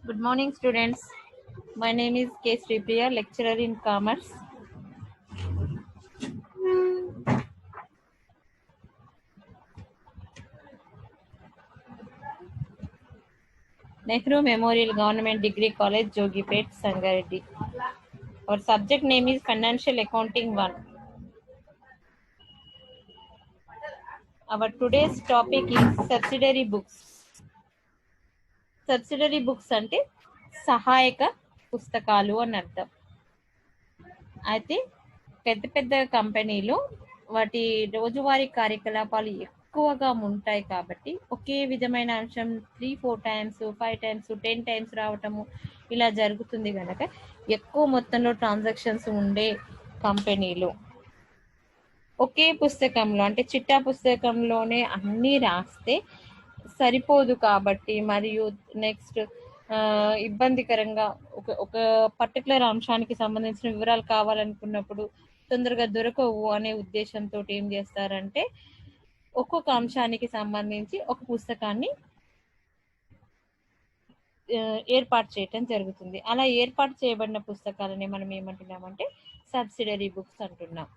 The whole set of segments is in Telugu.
Good morning, students. My name is K. Sripriya, lecturer in Commerce. Nehru Memorial Government Degree College, Jogipet, Sangareddy. Our subject name is Financial Accounting 1. Our today's topic is subsidiary books. Subsidiary books అంటే సహాయక పుస్తకాలు అని అర్థం. అయితే పెద్ద పెద్ద కంపెనీలు వాటి రోజువారీ కార్యకలాపాలు ఎక్కువగా ఉంటాయి కాబట్టి ఒకే విధమైన అంశం 3-4 టైమ్స్ 5 టైమ్స్ 10 టైమ్స్ రావటము ఇలా జరుగుతుంది కనుక ఎక్కువ మొత్తంలో ట్రాన్సాక్షన్స్ ఉండే కంపెనీలు ఒకే పుస్తకంలో అంటే చిట్టా పుస్తకంలోనే అన్నీ రాస్తే సరిపోదు కాబట్టి మరియు నెక్స్ట్ ఇబ్బందికరంగా ఒక పర్టికులర్ అంశానికి సంబంధించిన వివరాలు కావాలనుకున్నప్పుడు తొందరగా దొరకవు అనే ఉద్దేశంతో ఏం చేస్తారంటే ఒక్కొక్క అంశానికి సంబంధించి ఒక పుస్తకాన్ని ఏర్పాటు చేయటం జరుగుతుంది. అలా ఏర్పాటు చేయబడిన పుస్తకాలని మనం ఏమంటున్నామంటే సబ్సిడరీ బుక్స్ అంటున్నాం.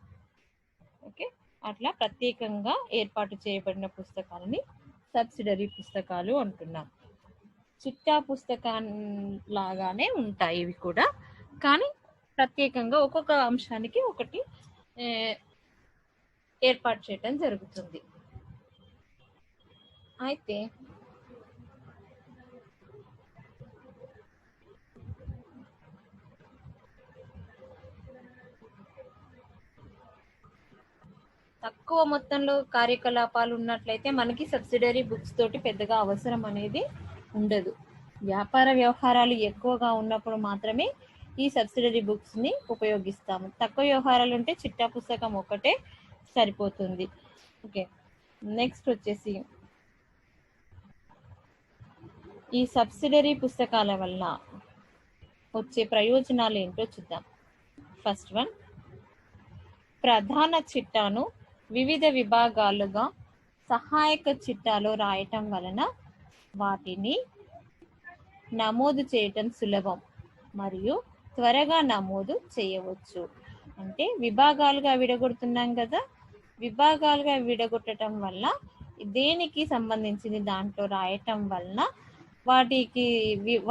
ఓకే, అట్లా ప్రత్యేకంగా ఏర్పాటు చేయబడిన పుస్తకాలని సబ్సిడరీ పుస్తకాలు అంటున్నాం. చిట్టా పుస్తకం లాగానే ఉంటాయి ఇవి కూడా, కానీ ప్రత్యేకంగా ఒక్కొక్క అంశానికి ఒకటి ఏర్పాటు చేయటం జరుగుతుంది. అయితే తక్కువ మొత్తంలో కార్యకలాపాలు ఉన్నట్లయితే మనకి సబ్సిడరీ బుక్స్ తోటి పెద్దగా అవసరం అనేది ఉండదు. వ్యాపార వ్యవహారాలు ఎక్కువగా ఉన్నప్పుడు మాత్రమే ఈ సబ్సిడరీ బుక్స్ ని ఉపయోగిస్తాము. తక్కువ వ్యవహారాలు ఉంటే చిట్టా పుస్తకం ఒకటే సరిపోతుంది. ఓకే, నెక్స్ట్ వచ్చేసి ఈ సబ్సిడరీ పుస్తకాల వల్ల వచ్చే ప్రయోజనాలు ఏంటో చూద్దాం. ఫస్ట్ వన్, ప్రధాన చిట్టాను వివిధ విభాగాలుగా సహాయక చిట్టాలో రాయటం వలన వాటిని నమోదు చేయటం సులభం మరియు త్వరగా నమోదు చేయవచ్చు. అంటే విభాగాలుగా విడగొడుతున్నాం కదా, విభాగాలుగా విడగొట్టడం వల్ల దేనికి సంబంధించింది దాంట్లో రాయటం వలన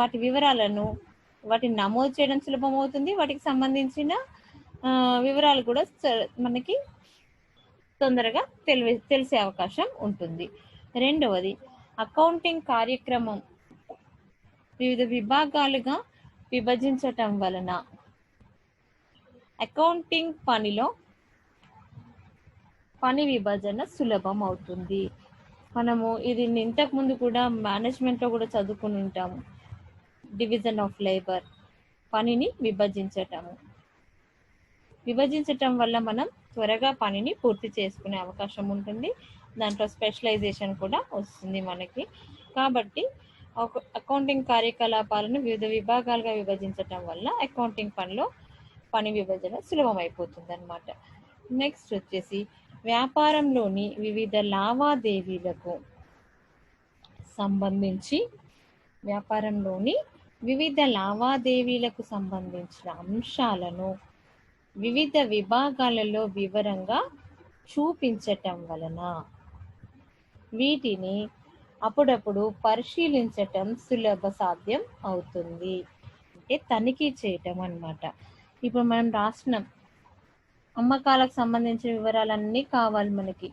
వాటి వివరాలను వాటిని నమోదు చేయడం సులభం అవుతుంది. వాటికి సంబంధించిన వివరాలు కూడా మనకి తొందరగా తెలిసే అవకాశం ఉంటుంది. రెండవది, అకౌంటింగ్ కార్యక్రమం వివిధ విభాగాలుగా విభజించటం వలన అకౌంటింగ్ పని విభజన సులభం అవుతుంది. మనము ఇది ఇంతకు ముందు కూడా మేనేజ్మెంట్ లో కూడా చదువుకుని ఉంటాము. డివిజన్ ఆఫ్ లేబర్, పనిని విభజించటం వల్ల మనం త్వరగా పనిని పూర్తి చేసుకునే అవకాశం ఉంటుంది. దాంట్లో స్పెషలైజేషన్ కూడా వస్తుంది మనకి. కాబట్టి అకౌంటింగ్ కార్యకలాపాలను వివిధ విభాగాలుగా విభజించటం వల్ల అకౌంటింగ్ పని విభజన సులభం అయిపోతుంది అన్నమాట. నెక్స్ట్ వచ్చేసి వ్యాపారంలోని వివిధ లావాదేవీలకు సంబంధించిన అంశాలను వివిధ విభాగాలలో వివరంగా చూపించటం వలన వీటిని అప్పుడప్పుడు పరిశీలించటం సులభ సాధ్యం అవుతుంది. అంటే తనిఖీ చేయటం అన్నమాట. ఇప్పుడు మనం రాసినాం, అమ్మకాలకు సంబంధించిన వివరాలన్నీ కావాలి మనకి.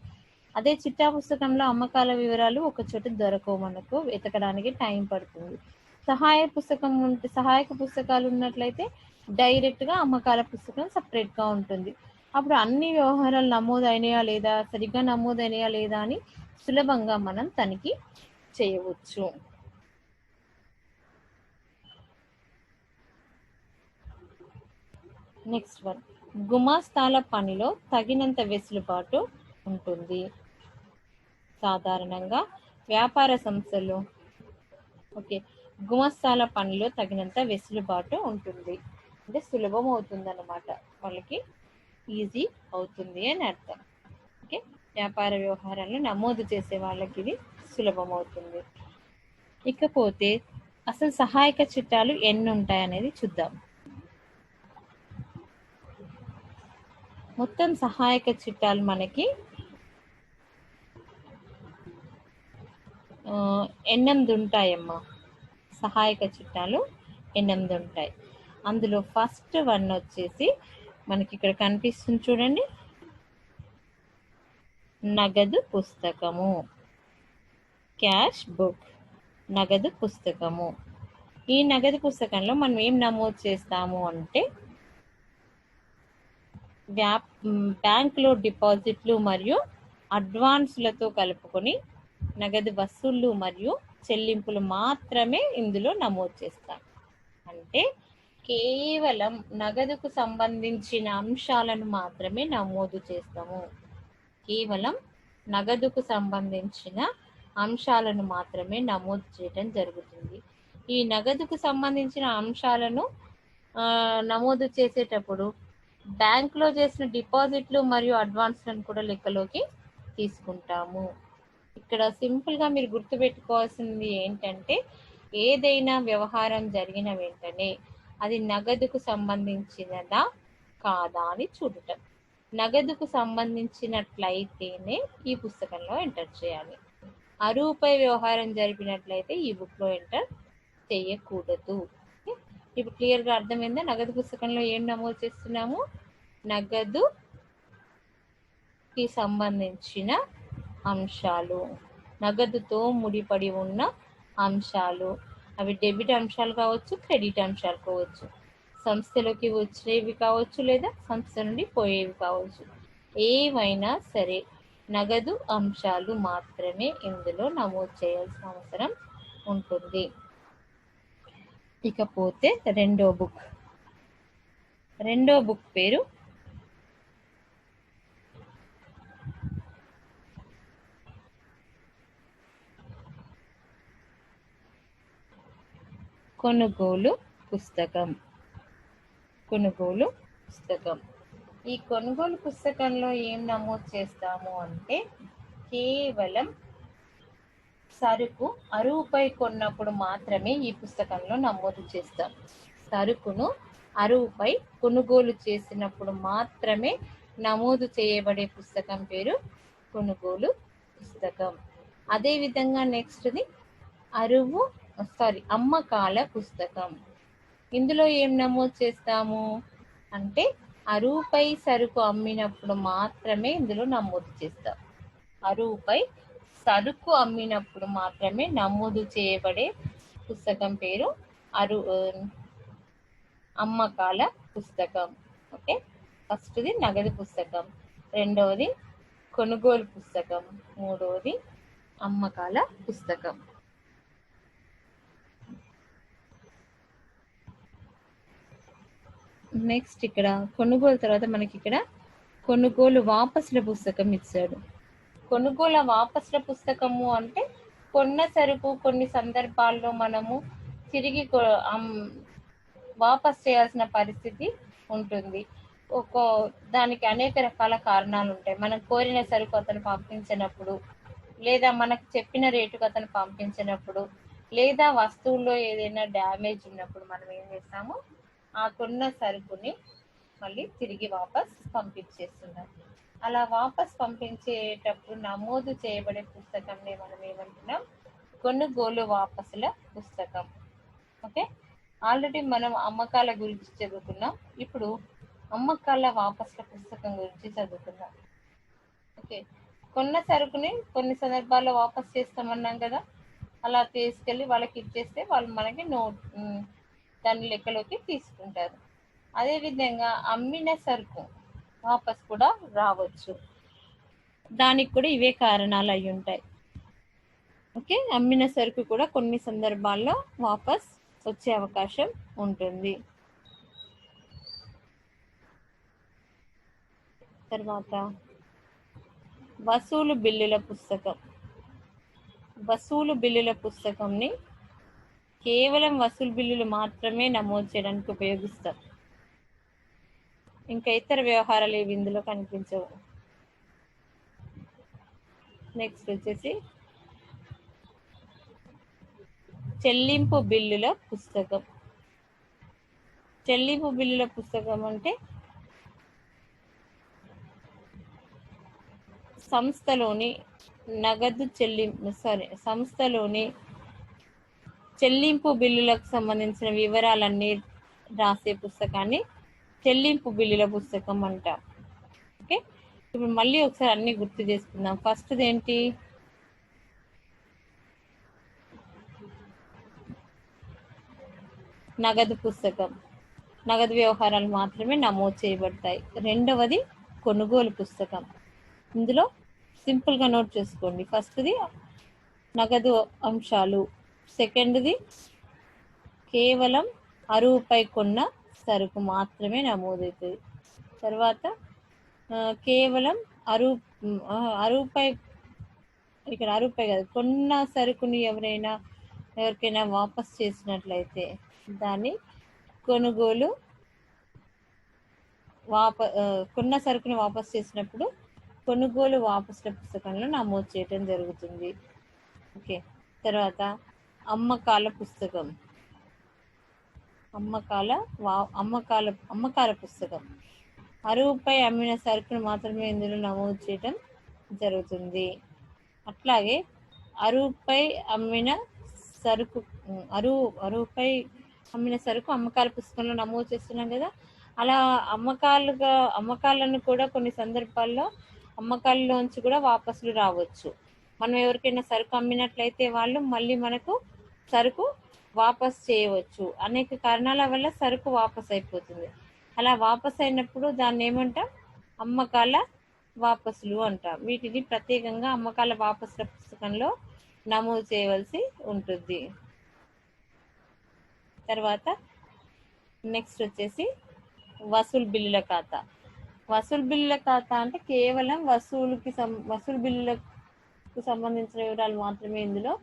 అదే చిట్టా పుస్తకంలో అమ్మకాల వివరాలు ఒక చోట దొరకవు, మనకు వెతకడానికి టైం పడుతుంది. సహాయక పుస్తకాలు ఉన్నట్లయితే డైరెక్ట్ గా అమ్మకాల పుస్తకం సపరేట్ గా ఉంటుంది. అప్పుడు అన్ని వ్యవహారాలు నమోదైనయా లేదా, సరిగ్గా నమోదైనయా లేదా అని సులభంగా మనం తనిఖీ చేయవచ్చు. నెక్స్ట్ వన్, గుమాస్తాల పనిలో తగినంత వెసులుబాటు ఉంటుంది. సాధారణంగా వ్యాపార సంస్థలు గుమాస్తాల పనిలో తగినంత వెసులుబాటు ఉంటుంది. అంటే సులభం అవుతుంది అన్నమాట, వాళ్ళకి ఈజీ అవుతుంది అని అర్థం. ఓకే, వ్యాపార వ్యవహారాలను నమోదు చేసే వాళ్ళకి ఇది సులభం అవుతుంది. ఇకపోతే అసలు సహాయక చిట్టాలు ఎన్ని ఉంటాయి అనేది చూద్దాం. మొత్తం సహాయక చిట్టాలు మనకి 8 ఉంటాయమ్మా. సహాయక చిట్టాలు 8 ఉంటాయి. అందులో ఫస్ట్ వన్ వచ్చేసి మనకి ఇక్కడ కనిపిస్తుంది చూడండి, నగదు పుస్తకము, క్యాష్ బుక్, నగదు పుస్తకము. ఈ నగదు పుస్తకంలో మనం ఏం నమోదు చేస్తాము అంటే బ్యాంకులో డిపాజిట్లు మరియు అడ్వాన్స్లతో కలుపుకొని నగదు వసూళ్లు మరియు చెల్లింపులు మాత్రమే ఇందులో నమోదు చేస్తాం. అంటే కేవలం నగదుకు సంబంధించిన అంశాలను మాత్రమే నమోదు చేస్తాము. కేవలం నగదుకు సంబంధించిన అంశాలను మాత్రమే నమోదు చేయడం జరుగుతుంది. ఈ నగదుకు సంబంధించిన అంశాలను నమోదు చేసేటప్పుడు బ్యాంకులో చేసిన డిపాజిట్లు మరియు అడ్వాన్స్లను కూడా లెక్కలోకి తీసుకుంటాము. ఇక్కడ సింపుల్గా మీరు గుర్తుపెట్టుకోవాల్సింది ఏంటంటే, ఏదైనా వ్యవహారం జరిగిన వెంటనే అది నగదుకు సంబంధించినదా కాదా అని చూడటం. నగదుకు సంబంధించినట్లయితేనే ఈ పుస్తకంలో ఎంటర్ చేయాలి. రూపాయి వ్యవహారం జరిపినట్లయితే ఈ బుక్లో ఎంటర్ చేయకూడదు. ఇప్పుడు క్లియర్గా అర్థమైందా? నగదు పుస్తకంలో ఏం నమోదు చేస్తున్నాము? నగదుకి సంబంధించిన అంశాలు, నగదుతో ముడిపడి ఉన్న అంశాలు. అవి డెబిట్ అంశాలు కావచ్చు, క్రెడిట్ అంశాలు కావచ్చు, సంస్థలోకి వచ్చేవి కావచ్చు, లేదా సంస్థ నుండి పోయేవి కావచ్చు. ఏవైనా సరే నగదు అంశాలు మాత్రమే ఇందులో నమోదు చేయాల్సిన అవసరం ఉంటుంది. ఇకపోతే రెండో బుక్ పేరు కొనుగోలు పుస్తకం. ఈ కొనుగోలు పుస్తకంలో ఏం నమోదు చేస్తాము అంటే, కేవలం సరుకు రూపాయి కొన్నప్పుడు మాత్రమే ఈ పుస్తకంలో నమోదు చేస్తాం. సరుకును రూపాయి కొనుగోలు చేసినప్పుడు మాత్రమే నమోదు చేయబడే పుస్తకం పేరు కొనుగోలు పుస్తకం. అదేవిధంగా నెక్స్ట్ది అమ్మకాల పుస్తకం. ఇందులో ఏం నమోదు చేస్తాము అంటే, రూపాయి సరుకు అమ్మినప్పుడు మాత్రమే ఇందులో నమోదు చేస్తాం. రూపాయి సరుకు అమ్మినప్పుడు మాత్రమే నమోదు చేయబడే పుస్తకం పేరు అమ్మకాల పుస్తకం. ఓకే, ఫస్ట్ది నగదు పుస్తకం, రెండవది కొనుగోలు పుస్తకం, మూడవది అమ్మకాల పుస్తకం. నెక్స్ట్ ఇక్కడ కొనుగోలు తర్వాత మనకి ఇక్కడ కొనుగోలు వాపసుల పుస్తకం ఇచ్చాడు. కొనుగోలు వాపసుల పుస్తకము అంటే, కొన్న సరుకు కొన్ని సందర్భాల్లో మనము తిరిగి వాపస్ చేయాల్సిన పరిస్థితి ఉంటుంది. దానికి అనేక రకాల కారణాలు ఉంటాయి. మనం కోరిన సరుకు అతను పంపించినప్పుడు, లేదా మనకు చెప్పిన రేటుకు అతను పంపించినప్పుడు, లేదా వస్తువుల్లో ఏదైనా డ్యామేజ్ ఉన్నప్పుడు మనం ఏం చేస్తాము, ఆ కొన్న సరుకుని మళ్ళీ తిరిగి వాపస్ పంపించేస్తున్నాం. అలా వాపస్ పంపించేటప్పుడు నమోదు చేయబడే పుస్తకంని మనం ఏమంటున్నాం? కొనుగోలు వాపసుల పుస్తకం. ఓకే, ఆల్రెడీ మనం అమ్మకాల గురించి చదువుకున్నాం. ఇప్పుడు అమ్మకాల వాపసుల పుస్తకం గురించి చదువుకున్నాం. ఓకే, కొన్న సరుకుని కొన్ని సందర్భాల్లో వాపస్ చేస్తామన్నాం కదా, అలా తీసుకెళ్ళి వాళ్ళకి ఇచ్చేస్తే వాళ్ళు మనకి దాని లెక్కలోకి తీసుకుంటారు. అదేవిధంగా అమ్మిన సరుకు వాపస్ కూడా రావచ్చు. దానికి కూడా ఇవే కారణాలు అయి ఉంటాయి. ఓకే, అమ్మిన సరుకు కూడా కొన్ని సందర్భాల్లో వాపస్ వచ్చే అవకాశం ఉంటుంది. తర్వాత వసూలు బిల్లుల పుస్తకం. వసూలు బిల్లుల పుస్తకంని కేవలం వసూలు బిల్లులు మాత్రమే నమోదు చేయడానికి ఉపయోగిస్తాం. ఇంకా ఇతర వ్యవహారాలు ఏవి ఇందులో కనిపించవు. నెక్స్ట్ వచ్చేసి చెల్లింపు బిల్లుల పుస్తకం. చెల్లింపు బిల్లుల పుస్తకం అంటే సంస్థలోని సంస్థలోని చెల్లింపు బిల్లులకు సంబంధించిన వివరాలన్నీ రాసే పుస్తకాన్ని చెల్లింపు బిల్లుల పుస్తకం అంటాం. ఓకే, ఇప్పుడు మళ్ళీ ఒకసారి అన్ని గుర్తు చేసుకుందాం. ఫస్ట్ ఏంటి? నగదు పుస్తకం. నగదు వ్యవహారాలు మాత్రమే నమోదు చేయబడతాయి. రెండవది కొనుగోలు పుస్తకం. ఇందులో సింపుల్గా నోట్ చేసుకోండి. ఫస్ట్ది నగదు అంశాలు, సెకండ్ది కేవలం అరువుపై కొన్న సరుకు మాత్రమే నమోదవుతుంది. తర్వాత కేవలం అరువుపై, ఇక్కడ అరువుపై కాదు, కొన్న సరుకుని ఎవరికైనా వాపస్ చేసినట్లయితే దాన్ని కొనుగోలు కొన్న సరుకుని వాపస్ చేసినప్పుడు కొనుగోలు వాపసుల పుస్తకంలో నమోదు చేయటం జరుగుతుంది. ఓకే, తర్వాత అమ్మకాల పుస్తకం. అమ్మకాల పుస్తకం. అరువుపై అమ్మిన సరుకును మాత్రమే ఇందులో నమోదు చేయటం జరుగుతుంది. అట్లాగే అరువుపై అమ్మిన సరుకు అమ్మకాల పుస్తకంలో నమోదు చేస్తున్నాం కదా. అలా అమ్మకాలను కూడా కొన్ని సందర్భాల్లో అమ్మకాల్లోంచి కూడా వాపసులు రావచ్చు. మనం ఎవరికైనా సరుకు అమ్మినట్లయితే వాళ్ళు మళ్ళీ మనకు సరుకు వాపస్ చేయవచ్చు. అనేక కారణాల వల్ల సరుకు వాపస్ అయిపోతుంది. అలా వాపస్ అయినప్పుడు దాన్ని ఏమంటాం? అమ్మకాల వాపసులు అంటాం. వీటిని ప్రత్యేకంగా అమ్మకాల వాపసుల పుస్తకంలో నమోదు చేయవలసి ఉంటుంది. తర్వాత నెక్స్ట్ వచ్చేసి వసూలు బిల్లుల ఖాతా. వసూలు బిల్లుల ఖాతా అంటే కేవలం వసూలు బిల్లులకు సంబంధించిన వివరాలు మాత్రమే ఇందులో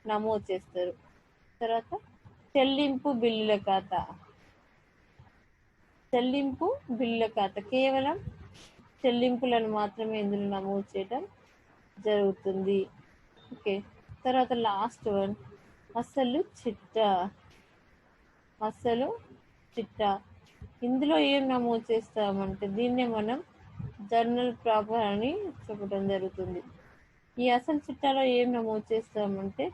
నమోదు చేస్తారు. తర్వాత చెల్లింపు బిల్లుల ఖాతా. చెల్లింపు బిల్లుల ఖాతా కేవలం చెల్లింపులను మాత్రమే ఇందులో నమోదు చేయడం జరుగుతుంది. ఓకే, తర్వాత లాస్ట్ వన్ అసలు చిట్టా. ఇందులో ఏం నమోదు చేస్తామంటే దీన్నే మనం జర్నల్ ప్రాపర్ అని చెప్పడం జరుగుతుంది. ఈ అసలు చిట్టాలో ఏం నమోదు చేస్తామంటే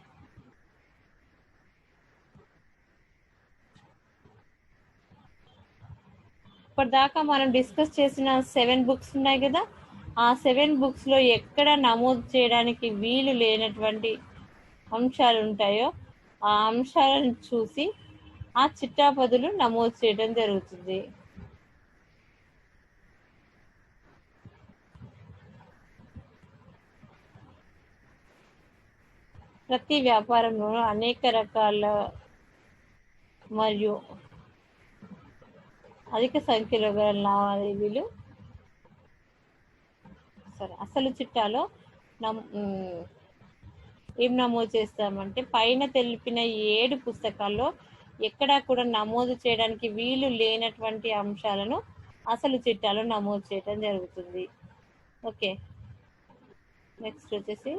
ఇప్పటిదాకా మనం డిస్కస్ చేసిన 7 బుక్స్ ఉన్నాయి కదా. ఆ 7 బుక్స్లో ఎక్కడ నమోదు చేయడానికి వీలు లేనటువంటి అంశాలు ఉంటాయో ఆ అంశాలను చూసి ఆ చిట్టా బదులు నమోదు చేయడం జరుగుతుంది. ప్రతి వ్యాపారంలో అనేక రకాల మరియు అధిక సంఖ్యలో గల లావాదేవీలు అసలు చిట్టాలో ఏం నమోదు చేస్తామంటే పైన తెలిపిన 7 పుస్తకాల్లో ఎక్కడా కూడా నమోదు చేయడానికి వీలు లేనటువంటి అంశాలను అసలు చిట్టాలో నమోదు చేయడం జరుగుతుంది. ఓకే, నెక్స్ట్ వచ్చేసి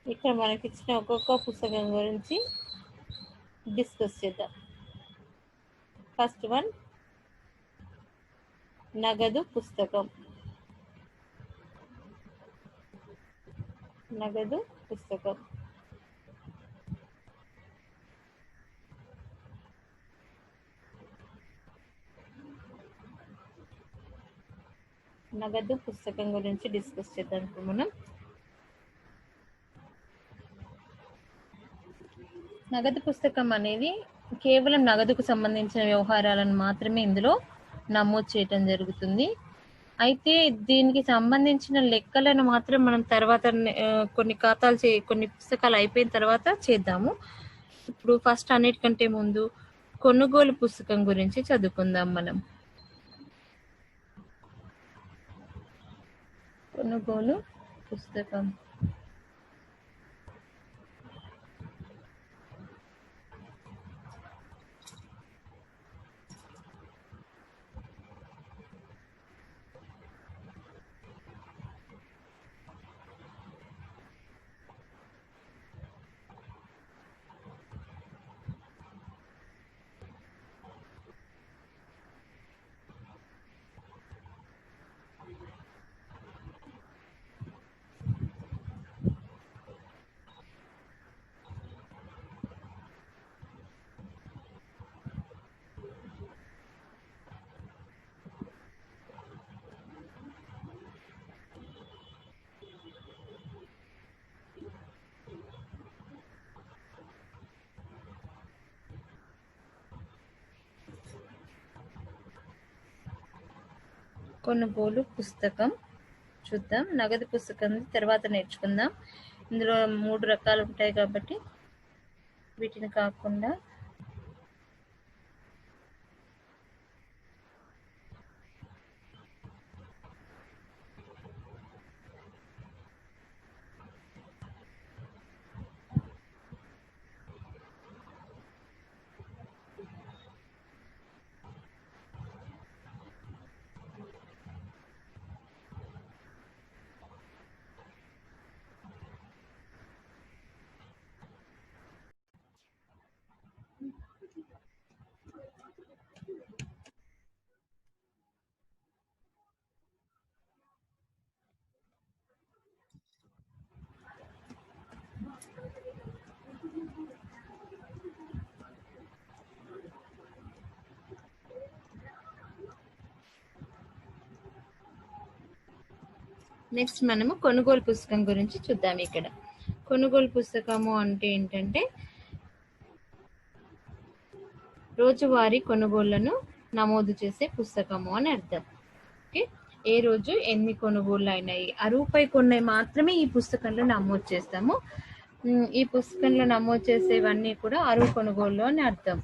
ఇక్కడ మనకి ఇచ్చిన ఒక్కొక్క పుస్తకం గురించి డిస్కస్ చేద్దాం. ఫస్ట్ వన్ నగదు పుస్తకం. నగదు పుస్తకం నగదు పుస్తకం గురించి డిస్కస్ చేద్దాం. ఇప్పుడు మనం నగదు పుస్తకం అనేది కేవలం నగదుకు సంబంధించిన వ్యవహారాలను మాత్రమే ఇందులో నమోదు చేయటం జరుగుతుంది. అయితే దీనికి సంబంధించిన లెక్కలను మాత్రం మనం తర్వాత కొన్ని పుస్తకాలు అయిపోయిన తర్వాత చేద్దాము. ఇప్పుడు ఫస్ట్ అన్నిటికంటే ముందు కొనుగోలు పుస్తకం గురించి చదువుకుందాం. మనం కొనుగోలు పుస్తకం కొనుగోలు పుస్తకం చూద్దాం. నగదు పుస్తకం తర్వాత నేర్చుకుందాం. ఇందులో 3 రకాలు ఉంటాయి కాబట్టి వీటిని కాకుండా నెక్స్ట్ మనము కొనుగోలు పుస్తకం గురించి చూద్దాం. ఇక్కడ కొనుగోలు పుస్తకము అంటే ఏంటంటే రోజువారీ కొనుగోళ్లను నమోదు చేసే పుస్తకము అని అర్థం. ఓకే, ఏ రోజు ఎన్ని కొనుగోళ్ళు అయినాయి, రూపాయి కొన్నాయి మాత్రమే ఈ పుస్తకంలో నమోదు చేస్తాము. ఈ పుస్తకంలో నమోదు చేసేవన్నీ కూడా అరువు కొనుగోళ్ళు అని అర్థం.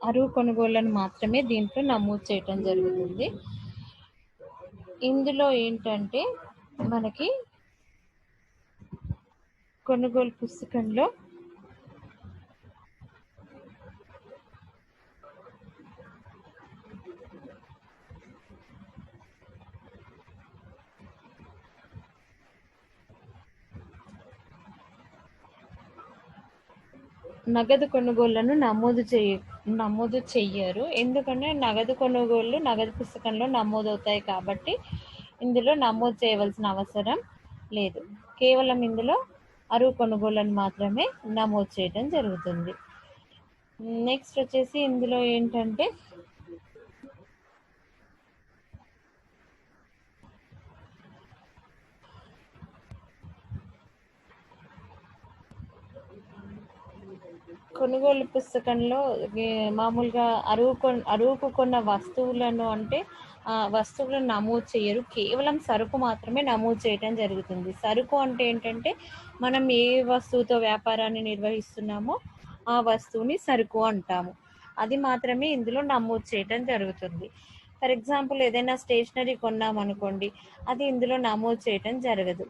అరువు కొనుగోళ్లను మాత్రమే దీంట్లో నమోదు చేయటం జరుగుతుంది. ఇందులో ఏంటంటే మనకి కొనుగోలు పుస్తకంలో నగదు కొనుగోళ్లను నమోదు చెయ్యరు. ఎందుకంటే నగదు కొనుగోళ్లు నగదు పుస్తకంలో నమోదవుతాయి కాబట్టి ఇందులో నమోదు చేయవలసిన అవసరం లేదు. కేవలం ఇందులో అరువు కొనుగోళ్లను మాత్రమే నమోదు చేయడం జరుగుతుంది. నెక్స్ట్ వచ్చేసి ఇందులో ఏంటంటే కొనుగోలు పుస్తకంలో మామూలుగా అరువుకు కొన్న వస్తువులను అంటే వస్తువులను నమోదు చేయరు. కేవలం సరుకు మాత్రమే నమోదు చేయడం జరుగుతుంది. సరుకు అంటే ఏంటంటే మనం ఏ వస్తువుతో వ్యాపారాన్ని నిర్వహిస్తున్నామో ఆ వస్తువుని సరుకు అంటాము. అది మాత్రమే ఇందులో నమోదు చేయడం జరుగుతుంది. ఫర్ ఎగ్జాంపుల్ ఏదైనా స్టేషనరీ కొన్నాం అనుకోండి, అది ఇందులో నమోదు చేయడం జరగదు.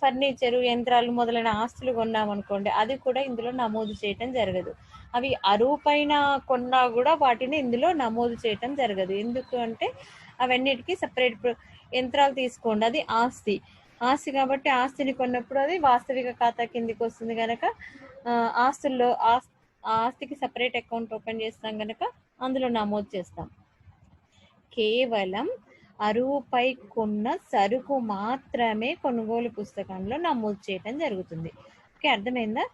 ఫర్నిచరు, యంత్రాలు మొదలైన ఆస్తులు కొన్నాం అనుకోండి, అది కూడా ఇందులో నమోదు చేయటం జరగదు. అవి అరువు పైన కొన్నా కూడా వాటిని ఇందులో నమోదు చేయటం జరగదు. ఎందుకు అంటే అవన్నిటికీ సపరేట్. యంత్రాలు తీసుకోండి, అది ఆస్తి కాబట్టి ఆస్తిని కొన్నప్పుడు అది వాస్తవిక ఖాతా కిందికి వస్తుంది కనుక ఆస్తుల్లో ఆస్తికి సపరేట్ అకౌంట్ ఓపెన్ చేస్తాం కనుక అందులో నమోదు చేస్తాం. కేవలం అరువుపై కొన్న సరుకు మాత్రమే కొనుగోలు పుస్తకంలో నమోదు చేయటం జరుగుతుంది. ఓకే, అర్థమైందా?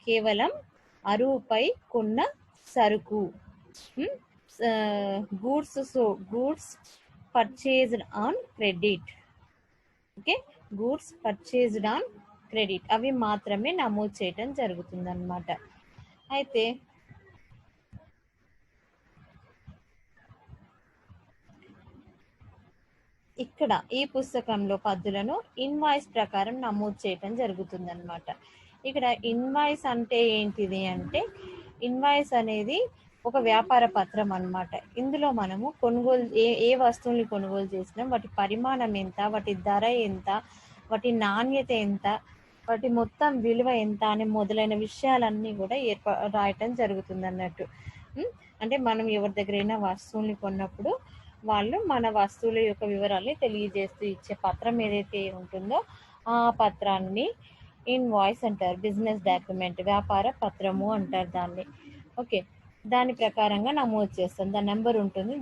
కేవలం అరువుపై కొన్న సరుకు, goods purchased on credit. Okay, goods purchased on credit అవి మాత్రమే నమోదు చేయటం జరుగుతుంది అన్నమాట. అయితే ఇక్కడ ఈ పుస్తకంలో పద్దులను ఇన్వాయిస్ ప్రకారం నమోదు చేయటం జరుగుతుంది అన్నమాట. ఇక్కడ ఇన్వాయిస్ అంటే ఏంటిది అంటే, ఇన్వాయిస్ అనేది ఒక వ్యాపార పత్రం అన్నమాట. ఇందులో మనము ఏ వస్తువుల్ని కొనుగోలు చేసినాం, వాటి పరిమాణం ఎంత, వాటి ధర ఎంత, వాటి నాణ్యత ఎంత, వాటి మొత్తం విలువ ఎంత అనే మొదలైన విషయాలన్నీ కూడా రాయటం జరుగుతుంది అన్నట్టు. అంటే మనం ఎవరి దగ్గరైనా వస్తువుల్ని కొన్నప్పుడు వాళ్ళు మన వస్తువుల యొక్క వివరాల్ని తెలియజేస్తూ ఇచ్చే పత్రం ఏదైతే ఉంటుందో ఆ పత్రాన్ని ఇన్వాయిస్ అంటారు. బిజినెస్ డాక్యుమెంట్, వ్యాపార పత్రము అంటారు దాన్ని. ఓకే, దాని ప్రకారంగా నమోదు చేస్తాం. దాని నెంబర్ ఉంటుంది,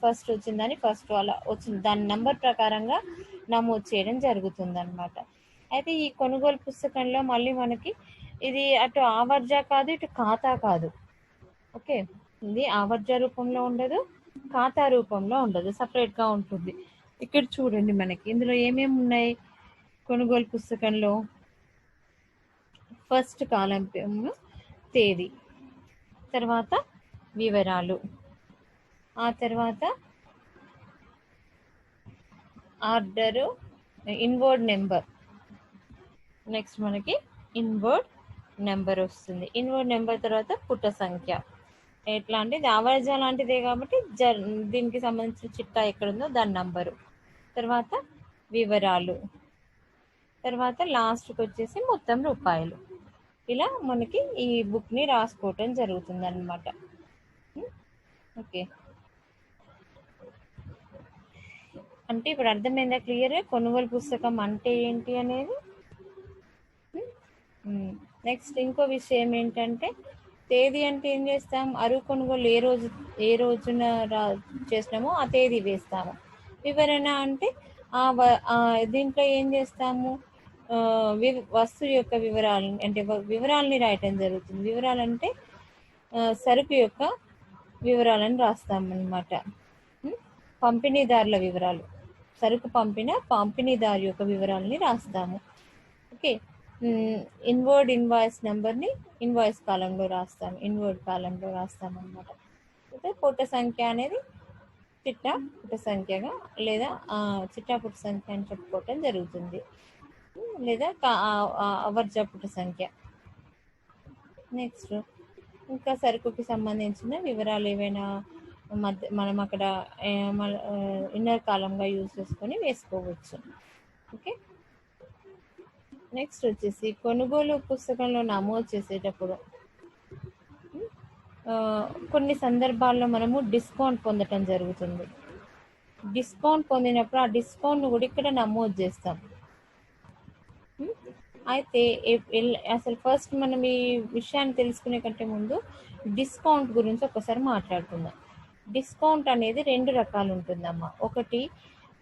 ఫస్ట్ వచ్చిందని ఫస్ట్ అలా వచ్చింది దాని నెంబర్ ప్రకారంగా నమోదు చేయడం జరుగుతుంది అన్నమాట. అయితే ఈ కొనుగోలు పుస్తకంలో మళ్ళీ మనకి ఇది అటు ఆవర్జ కాదు, ఇటు ఖాతా కాదు. ఓకే, ఇది ఆవర్జ రూపంలో ఉండదు, ఖాతా రూపంలో ఉండదు, సపరేట్గా ఉంటుంది. ఇక్కడ చూడండి మనకి ఇందులో ఏమేమి ఉన్నాయి. కొనుగోలు పుస్తకంలో ఫస్ట్ కాలం తేదీ, తర్వాత వివరాలు, ఆ తర్వాత ఆర్డరు, ఇన్వర్డ్ నెంబర్. నెక్స్ట్ మనకి ఇన్వర్డ్ నెంబర్ వస్తుంది. ఇన్వర్డ్ నెంబర్ తర్వాత పుట సంఖ్య. ఎట్లా అంటే ఇది ఆవర్జ లాంటిదే కాబట్టి దీనికి సంబంధించిన చిట్టా ఎక్కడుందో దాని నంబరు, తర్వాత వివరాలు, తర్వాత లాస్ట్కి వచ్చేసి మొత్తం రూపాయలు. ఇలా మనకి ఈ బుక్ని రాసుకోవటం జరుగుతుంది అన్నమాట. ఓకే, అంటే ఇప్పుడు అర్థమైందా క్లియర్ కొనుగోలు పుస్తకం అంటే ఏంటి అనేది. నెక్స్ట్ ఇంకో విషయం ఏంటంటే తేదీ అంటే ఏం చేస్తాం, అరువు కొనుగోలు ఏ రోజున చేసినామో ఆ తేదీ వేస్తాము. వివరణ అంటే దీంట్లో ఏం చేస్తాము, వస్తువు యొక్క వివరాలని అంటే వివరాలని రాయటం జరుగుతుంది. వివరాలంటే సరుకు యొక్క వివరాలను రాస్తామన్నమాట. పంపిణీదారుల వివరాలు, సరుకు పంపిణీదారు యొక్క వివరాలని రాస్తాము. ఓకే, ఇన్వర్డ్ ఇన్వాయిస్ నెంబర్ని ఇన్వాయిస్ కాలంలో రాస్తాము, ఇన్వర్డ్ కాలంలో రాస్తాము అనమాట. అయితే పుట సంఖ్య అనేది చిట్టా పుట సంఖ్యగా లేదా చిట్టా పుట సంఖ్య అని చెప్పుకోవటం జరుగుతుంది, లేదా అవర్జ పుట సంఖ్య. నెక్స్ట్ ఇంకా సరుకుకి సంబంధించిన వివరాలు ఏవైనా మనం అక్కడ ఇన్నర్ కాలంగా యూజ్ చేసుకొని వేసుకోవచ్చు. ఓకే, నెక్స్ట్ వచ్చేసి కొనుగోలు పుస్తకంలో నమోదు చేసేటప్పుడు కొన్ని సందర్భాల్లో మనము డిస్కౌంట్ పొందటం జరుగుతుంది. డిస్కౌంట్ పొందినప్పుడు ఆ డిస్కౌంట్ను కూడా ఇక్కడ నమోదు చేస్తాం. అయితే అసలు ఫస్ట్ మనం ఈ విషయాన్ని తెలుసుకునే కంటే ముందు డిస్కౌంట్ గురించి ఒకసారి మాట్లాడుకుందాం. డిస్కౌంట్ అనేది 2 రకాలు ఉంటుందమ్మా. ఒకటి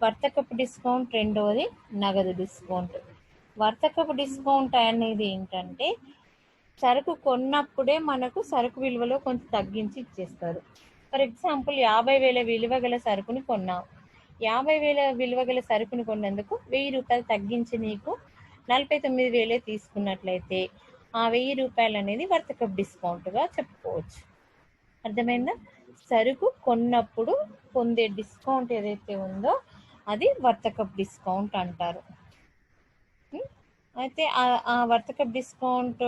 వర్తకపు డిస్కౌంట్, రెండవది నగదు డిస్కౌంట్. వర్తకపు డిస్కౌంట్ అనేది ఏంటంటే సరుకు కొన్నప్పుడే మనకు సరుకు విలువలో కొంచెం తగ్గించి ఇచ్చేస్తారు. ఫర్ ఎగ్జాంపుల్ 50,000 విలువ గల సరుకుని కొన్నాం. 50,000 విలువ గల సరుకుని కొన్నందుకు 1,000 రూపాయలు తగ్గించి నీకు 49,000 తీసుకున్నట్లయితే ఆ 1,000 రూపాయలు అనేది వర్తకపు డిస్కౌంట్గా చెప్పుకోవచ్చు. అర్థమైందా? సరుకు కొన్నప్పుడు పొందే డిస్కౌంట్ ఏదైతే ఉందో అది వర్తకపు డిస్కౌంట్ అంటారు. అయితే ఆ వర్తకపు డిస్కౌంట్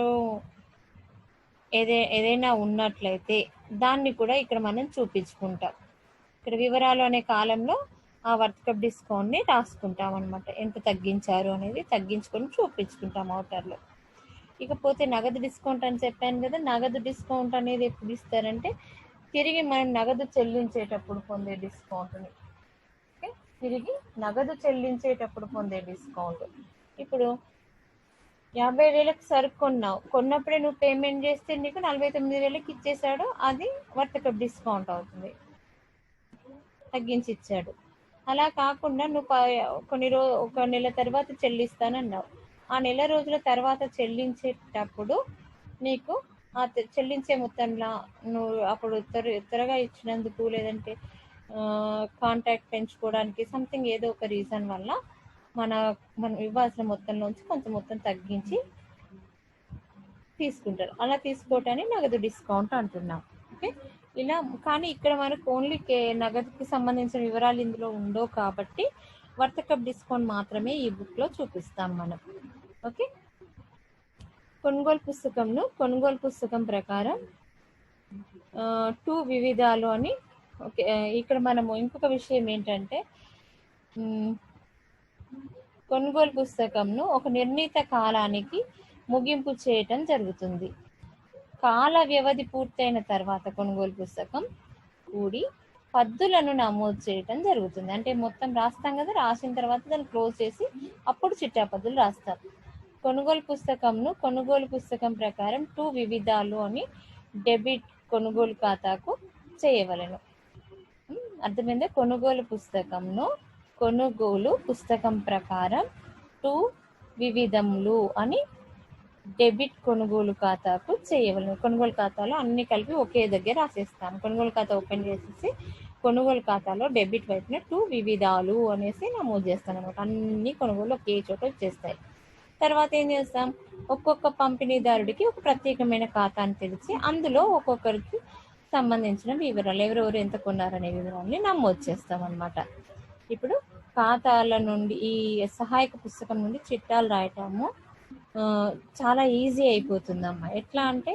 ఏదైనా ఉన్నట్లయితే దాన్ని కూడా ఇక్కడ మనం చూపించుకుంటాం. ఇక్కడ వివరాలు అనే కాలంలో ఆ వర్తకపు డిస్కౌంట్ని రాసుకుంటాం అనమాట. ఎంత తగ్గించారు అనేది తగ్గించుకొని చూపించుకుంటాం అవుటర్లో. ఇకపోతే నగదు డిస్కౌంట్ అని చెప్పాను కదా, నగదు డిస్కౌంట్ అనేది ఎప్పుడు ఇస్తారంటే తిరిగి మనం నగదు చెల్లించేటప్పుడు పొందే డిస్కౌంట్ని. ఓకే, తిరిగి నగదు చెల్లించేటప్పుడు పొందే డిస్కౌంట్. ఇప్పుడు 50,000కి సరుకు కొన్నావు, కొన్నప్పుడే నువ్వు పేమెంట్ చేస్తే నీకు 49,000కి ఇచ్చేసాడు, అది వర్తకపు డిస్కౌంట్ అవుతుంది, తగ్గించి ఇచ్చాడు. అలా కాకుండా నువ్వు ఒక నెల తర్వాత చెల్లిస్తానన్నావు, ఆ నెల రోజుల తర్వాత చెల్లించేటప్పుడు నీకు ఆ చెల్లించే మొత్తంలో నువ్వు అప్పుడు త్వరగా ఇచ్చినందుకు లేదంటే కాంటాక్ట్ పెంచుకోవడానికి సంథింగ్ ఏదో ఒక రీజన్ వల్ల మనం ఇవ్వాల్సిన మొత్తంలోంచి కొంచెం మొత్తం తగ్గించి తీసుకుంటారు. అలా తీసుకోవటాన్ని నగదు డిస్కౌంట్ అంటున్నాం. ఓకే, ఇలా కానీ ఇక్కడ మనకు ఓన్లీ నగదుకి సంబంధించిన వివరాలు ఇందులో ఉండవు కాబట్టి వర్తకపు డిస్కౌంట్ మాత్రమే ఈ బుక్లో చూపిస్తాం మనం. ఓకే, కొనుగోలు పుస్తకం ప్రకారం 2 వివిధాలు అని. ఓకే, ఇక్కడ మనము ఇంకొక విషయం ఏంటంటే కొనుగోలు పుస్తకంను ఒక నిర్ణీత కాలానికి ముగింపు చేయటం జరుగుతుంది. కాల వ్యవధి పూర్తయిన తర్వాత కొనుగోలు పుస్తకం కూడి పద్దులను నమోదు చేయటం జరుగుతుంది. అంటే మొత్తం రాస్తాం కదా, రాసిన తర్వాత దాన్ని క్లోజ్ చేసి అప్పుడు చిట్టా పద్దులు రాస్తాం. కొనుగోలు పుస్తకం ప్రకారం 2 వివిధాలు అని డెబిట్ కొనుగోలు ఖాతాకు చేయవలెను. అర్థమైందా? కొనుగోలు పుస్తకం ప్రకారం 2 వివిధములు అని డెబిట్ కొనుగోలు ఖాతాకు చేయవలెను. కొనుగోలు ఖాతాలో అన్ని కలిపి ఒకే దగ్గర రాసేస్తాం. కొనుగోలు ఖాతా ఓపెన్ చేసేసి కొనుగోలు ఖాతాలో డెబిట్ వైపున 2 వివిధాలు అనేసి నమోదు చేస్తాను అనమాట. అన్ని కొనుగోలు ఒకే చోట వచ్చేస్తాయి. తర్వాత ఏం చేస్తాం, ఒక్కొక్క పంపిణీదారుడికి ఒక ప్రత్యేకమైన ఖాతాను తెలిసి అందులో ఒక్కొక్కరికి సంబంధించిన వివరాలు, ఎవరెవరు ఎంత కొన్నారనే వివరాలని నమోదు చేస్తాం అనమాట. ఇప్పుడు ఖాతాల నుండి ఈ సహాయక పుస్తకం నుండి చిట్టాలు రాయటము చాలా ఈజీ అయిపోతుందమ్మా. ఎట్లా అంటే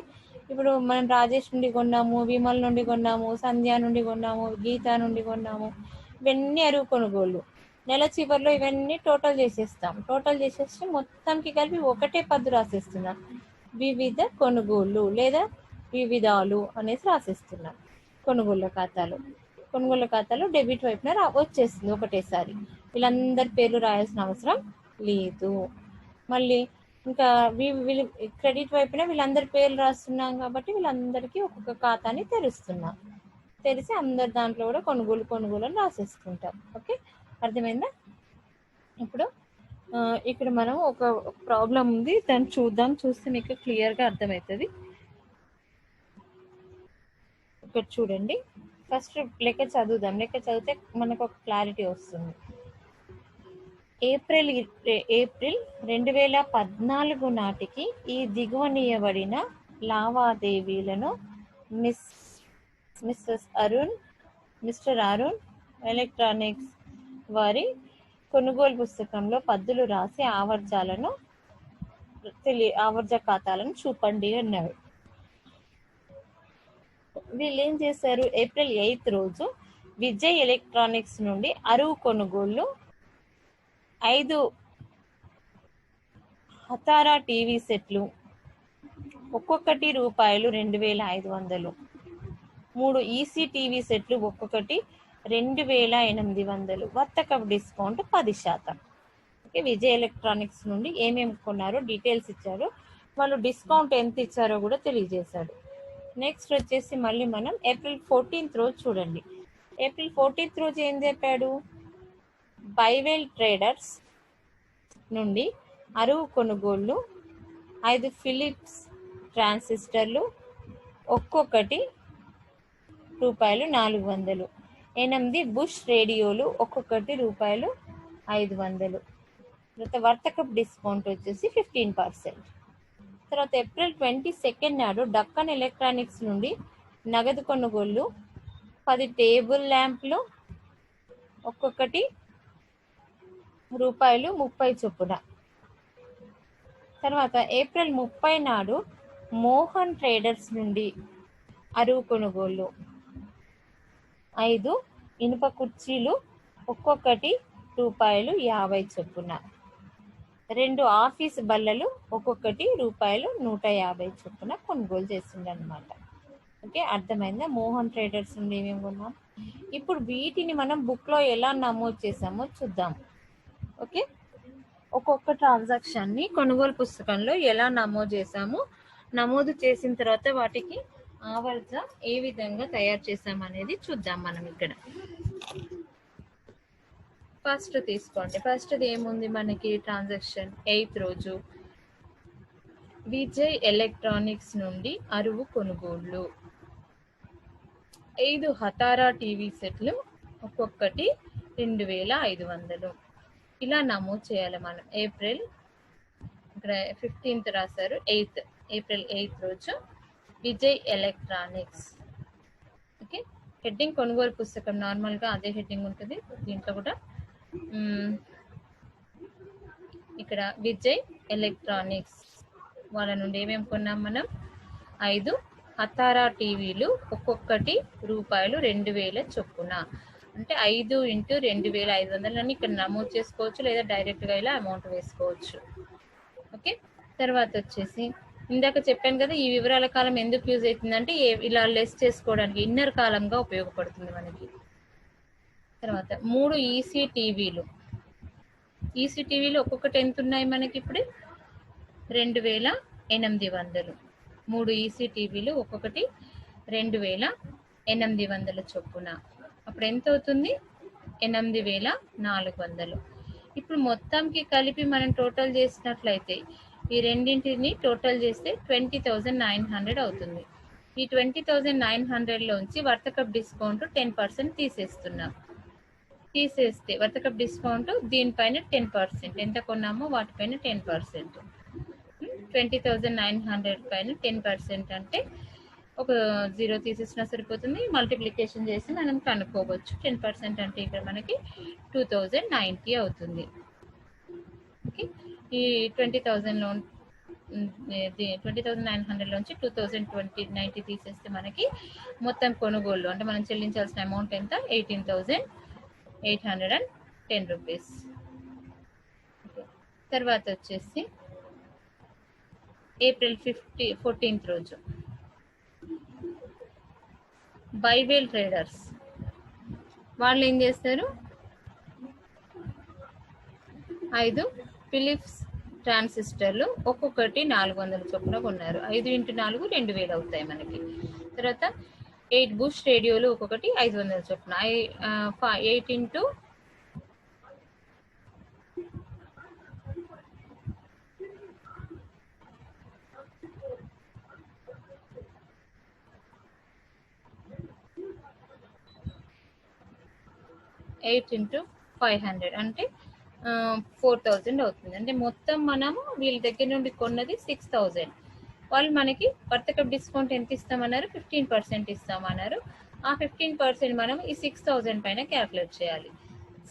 ఇప్పుడు మనం రాజేష్ నుండి కొన్నాము, విమల్ నుండి కొన్నాము, సంధ్య నుండి కొన్నాము, గీత నుండి కొన్నాము, ఇవన్నీ అరువు కొనుగోళ్ళు. నెల చివరిలో ఇవన్నీ టోటల్ చేసేస్తాం. టోటల్ చేసేసి మొత్తానికి కలిపి ఒకటే పద్దు రాసేస్తున్నాం, వివిధ కొనుగోళ్ళు లేదా వివిధాలు అనేసి రాసేస్తున్నాం. కొనుగోళ్ల ఖాతాలో డెబిట్ వైపున వచ్చేస్తుంది ఒకటేసారి. వీళ్ళందరి పేర్లు రాయాల్సిన అవసరం లేదు. మళ్ళీ ఇంకా క్రెడిట్ వైపున వీళ్ళందరి పేర్లు రాస్తున్నాం కాబట్టి వీళ్ళందరికీ ఒక్కొక్క ఖాతాని తెరుస్తున్నాం. తెరిచి అందరి దాంట్లో కూడా కొనుగోలు అని రాసేసుకుంటాం. ఓకే, అర్థమైందా? ఇప్పుడు ఇక్కడ మనం ఒక ప్రాబ్లం ఉంది, దాన్ని చూద్దాం. చూస్తే మీకు క్లియర్గా అర్థమవుతుంది. ఇక్కడ చూడండి, ఫస్ట్ లెక్క చదువుదాం. లెక్క చదివితే మనకు ఒక క్లారిటీ వస్తుంది. ఏప్రిల్ 2014 నాటికి ఈ దిగువనీయబడిన లావాదేవీలను మిస్టర్ అరుణ్ ఎలక్ట్రానిక్స్ వారి కొనుగోలు పుస్తకంలో పద్దులు రాసి ఆవర్జ ఖాతాలను చూపండి అన్నారు. వీళ్ళు ఏం చేశారు, ఏప్రిల్ 8 రోజు విజయ్ ఎలక్ట్రానిక్స్ నుండి అరువు కొనుగోళ్లు 5 హతారా టీవీ సెట్లు ఒక్కొక్కటి ₹2,500, 3 ఈసీ టీవీ సెట్లు ఒక్కొక్కటి 2,800, వర్తకపు డిస్కౌంట్ 10%. ఓకే, విజయ్ ఎలక్ట్రానిక్స్ నుండి ఏమేమి కొన్నారో డీటెయిల్స్ ఇచ్చారు, వాళ్ళు డిస్కౌంట్ ఎంత ఇచ్చారో కూడా తెలియజేశాడు. నెక్స్ట్ వచ్చేసి మళ్ళీ మనం ఏప్రిల్ 14 రోజు చూడండి. ఏప్రిల్ 14 రోజు ఏం చెప్పాడు, బైవెల్ ట్రేడర్స్ నుండి అరువు కొనుగోళ్లు 5 ఫిలిప్స్ ట్రాన్సిస్టర్లు ఒక్కొక్కటి ₹400, 8 బుష్ రేడియోలు ఒక్కొక్కటి ₹500. తర్వాత వర్తకపు డిస్కౌంట్ వచ్చేసి 15%. తర్వాత ఏప్రిల్ 22 నాడు డక్కన్ ఎలక్ట్రానిక్స్ నుండి నగదు కొనుగోళ్లు 10 టేబుల్ ల్యాంప్లు ఒక్కొక్కటి ₹30 చొప్పున. తర్వాత ఏప్రిల్ 30 నాడు మోహన్ ట్రేడర్స్ నుండి అరువు కొనుగోళ్లు 5 ఇనుప కుర్చీలు ఒక్కొక్కటి ₹50 చొప్పున, 2 ఆఫీస్ బల్లలు ఒక్కొక్కటి ₹150 చొప్పున కొనుగోలు చేసిండనమాట. ఓకే, అర్థమైందా? మోహన్ ట్రేడర్స్ నుండి ఏమేమి కొన్నాం. ఇప్పుడు వీటిని మనం బుక్లో ఎలా నమోదు చేసామో చూద్దాం. ఓకే, ఒక్కొక్క ట్రాన్సాక్షన్ని కొనుగోలు పుస్తకంలో ఎలా నమోదు చేసాము, నమోదు చేసిన తర్వాత వాటికి ఆవర్జ ఏ విధంగా తయారు చేసాం అనేది చూద్దాం మనం. ఇక్కడ ఫస్ట్ తీసుకోండి. ఫస్ట్ది ఏముంది మనకి, ట్రాన్సాక్షన్ 8 రోజు విజయ్ ఎలక్ట్రానిక్స్ నుండి అరువు కొనుగోళ్లు 5 హతారా టీవీ సెట్లు ఒక్కొక్కటి 2,500. ఇలా నమోదు చేయాలి మనం. ఏప్రిల్ ఇక్కడ 15th రాశారు, ఏప్రిల్ 8 రోజు విజయ్ ఎలక్ట్రానిక్స్. ఓకే, హెడ్డింగ్ కొనుగోలు పుస్తకం, నార్మల్గా అదే హెడ్డింగ్ ఉంటుంది దీంట్లో కూడా. ఇక్కడ విజయ్ ఎలక్ట్రానిక్స్ వాళ్ళ నుండి ఏమేమి కొన్నాం మనం, 5 హతారా టీవీలు ఒక్కొక్కటి ₹2,000 చొప్పున. అంటే 5 × 2,500 అని ఇక్కడ నమోదు చేసుకోవచ్చు, లేదా డైరెక్ట్గా ఇలా అమౌంట్ వేసుకోవచ్చు. ఓకే, తర్వాత వచ్చేసి ఇందాక చెప్పాను కదా, ఈ వివరాల కాలం ఎందుకు యూజ్ అవుతుందంటే ఇలా లెస్ చేసుకోవడానికి, ఇన్నర్ కాలంగా ఉపయోగపడుతుంది మనకి. తర్వాత 3 ఈసీ టీవీలు ఒక్కొక్కటి ఎంత ఉన్నాయి మనకి ఇప్పుడు, 2,800. 3 ఈసీ టీవీలు ఒక్కొక్కటి 2,800 చొప్పున. అప్పుడు ఎంత అవుతుంది, 8,400. ఇప్పుడు మొత్తంకి కలిపి మనం టోటల్ చేసినట్లయితే ఈ రెండింటిని టోటల్ చేస్తే 20,900 అవుతుంది. ఈ 20,900లోంచి వర్తకప్ డిస్కౌంట్ 10% తీసేస్తున్నాం. తీసేస్తే వర్తకప్ డిస్కౌంట్ దీనిపైన 10%, ఎంత కొన్నామో వాటిపైన 10%. 20,900 పైన 10% అంటే ఒక 0 తీసేసినా సరిపోతుంది. మల్టిప్లికేషన్ చేసి మనం కనుక్కోవచ్చు. 10% అంటే ఇక్కడ మనకి 2090 అవుతుంది. ఓకే, ఈ 20,000లో 20,900లోంచి 2090 తీసేస్తే మనకి మొత్తం కొనుగోలు అంటే మనం చెల్లించాల్సిన అమౌంట్ ఎంత? 18,810 రూపీస్. తర్వాత వచ్చేసి ఏప్రిల్ 14th రోజు బైవేల్ ట్రేడర్స్ వాళ్ళు ఏం చేస్తారు, 5 ఫిలిప్స్ ట్రాన్సిస్టర్లు ఒక్కొక్కటి 400 చొప్పున కొన్నారు. 5 × 4 2000 అవుతాయి మనకి. తర్వాత 8 బుష్ రేడియోలు ఒక్కొక్కటి 500 చొప్పున, 8 × 500 అంటే 4000 అవుతుంది. అంటే మొత్తం మనము వీళ్ళ దగ్గర నుండి కొన్నది 6000. వాళ్ళు మనకి వర్తకప్ డిస్కౌంట్ ఎంత ఇస్తామన్నారు? 15% ఇస్తామన్నారు. ఆ 15% మనం ఈ 6000 పైన క్యాల్కులేట్ చేయాలి.